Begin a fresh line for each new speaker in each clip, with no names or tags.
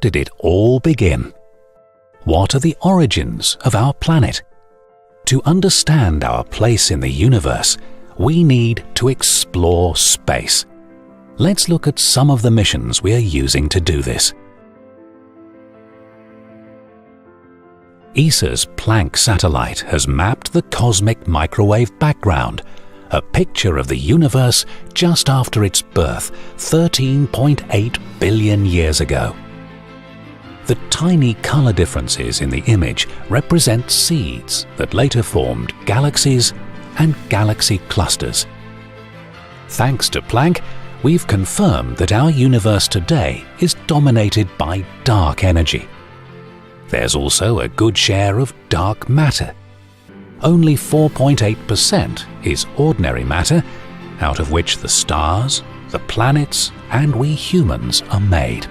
did it all begin? What are the origins of our planet? To understand our place in the universe, we need to explore space. Let's look at some of the missions we are using to do this. ESA's Planck satellite has mapped the cosmic microwave background, a picture of the universe just after its birth 13.8 billion years ago. The tiny color differences in the image represent seeds that later formed galaxies and galaxy clusters. Thanks to Planck, we've confirmed that our universe today is dominated by dark energy. There's also a good share of dark matter. Only 4.8% is ordinary matter, out of which the stars, the planets, and we humans are made.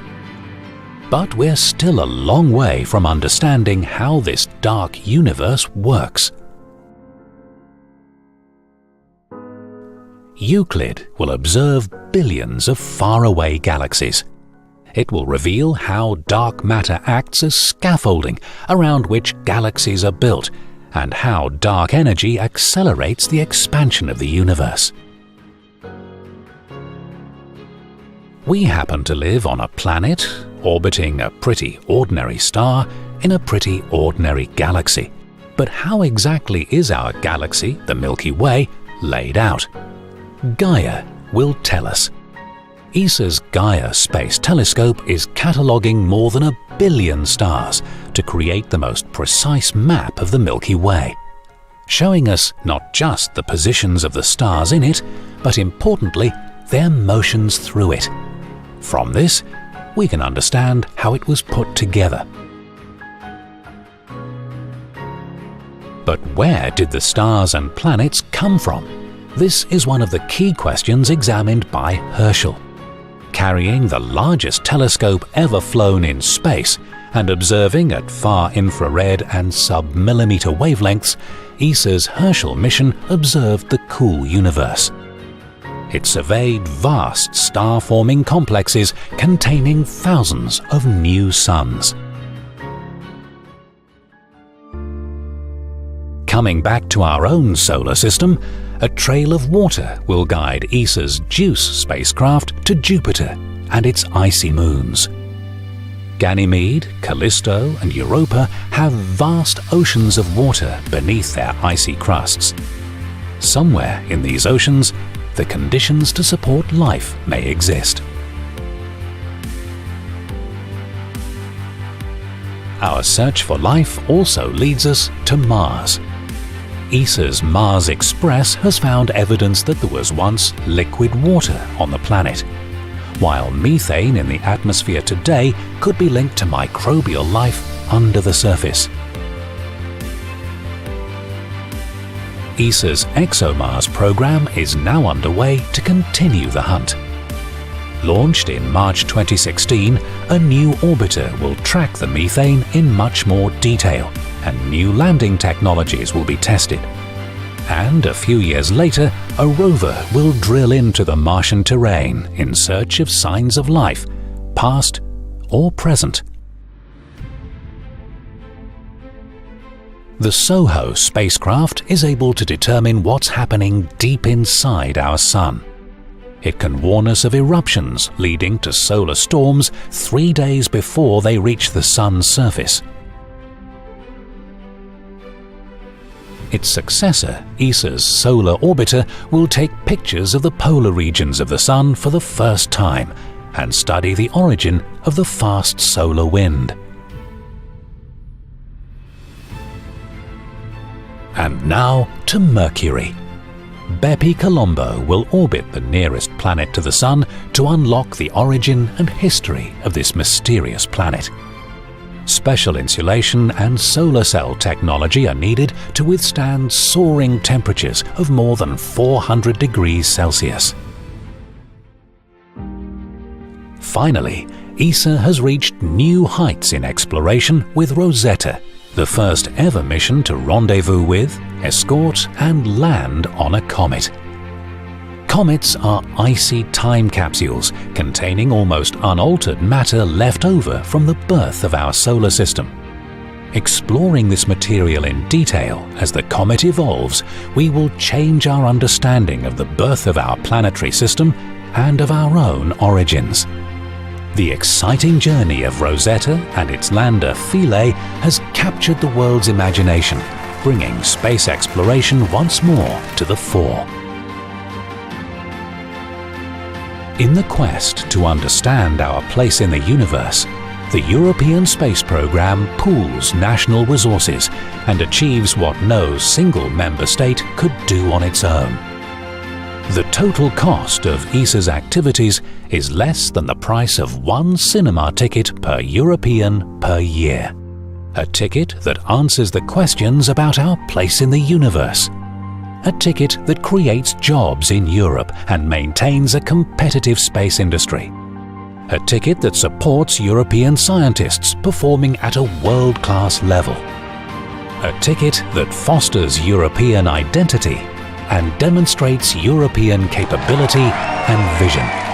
But we're still a long way from understanding how this dark universe works. Euclid will observe billions of faraway galaxies. It will reveal how dark matter acts as scaffolding around which galaxies are built, and how dark energy accelerates the expansion of the universe. We happen to live on a planet orbiting a pretty ordinary star in a pretty ordinary galaxy. But how exactly is our galaxy, the Milky Way, laid out? Gaia will tell us. ESA's Gaia Space Telescope is cataloguing more than 1 billion stars to create the most precise map of the Milky Way, showing us not just the positions of the stars in it, but importantly, their motions through it. From this, we can understand how it was put together. But where did the stars and planets come from? This is one of the key questions examined by Herschel. Carrying the largest telescope ever flown in space and observing at far infrared and sub-millimeter wavelengths, ESA's Herschel mission observed the cool universe. It surveyed vast star-forming complexes containing thousands of new suns. Coming back to our own solar system, a trail of water will guide ESA's JUICE spacecraft to Jupiter and its icy moons. Ganymede, Callisto, and Europa have vast oceans of water beneath their icy crusts. Somewhere in these oceans, the conditions to support life may exist. Our search for life also leads us to Mars. ESA's Mars Express has found evidence that there was once liquid water on the planet, while methane in the atmosphere today could be linked to microbial life under the surface. ESA's ExoMars program is now underway to continue the hunt. Launched in March 2016, a new orbiter will track the methane in much more detail, and new landing technologies will be tested. And a few years later, a rover will drill into the Martian terrain in search of signs of life, past or present. The SOHO spacecraft is able to determine what's happening deep inside our Sun. It can warn us of eruptions leading to solar storms 3 days before they reach the Sun's surface. Its successor, ESA's Solar Orbiter, will take pictures of the polar regions of the Sun for the first time and study the origin of the fast solar wind. And now to Mercury. Bepi Colombo will orbit the nearest planet to the Sun to unlock the origin and history of this mysterious planet. Special insulation and solar cell technology are needed to withstand soaring temperatures of more than 400 degrees Celsius. Finally, ESA has reached new heights in exploration with Rosetta, the first ever mission to rendezvous with, escort, and land on a comet. Comets are icy time capsules containing almost unaltered matter left over from the birth of our solar system. Exploring this material in detail as the comet evolves, we will change our understanding of the birth of our planetary system and of our own origins. The exciting journey of Rosetta and its lander Philae has captured the world's imagination, bringing space exploration once more to the fore. In the quest to understand our place in the universe, the European Space Programme pools national resources and achieves what no single member state could do on its own. The total cost of ESA's activities is less than the price of one cinema ticket per European per year. A ticket that answers the questions about our place in the universe. A ticket that creates jobs in Europe and maintains a competitive space industry. A ticket that supports European scientists performing at a world-class level. A ticket that fosters European identity and demonstrates European capability and vision.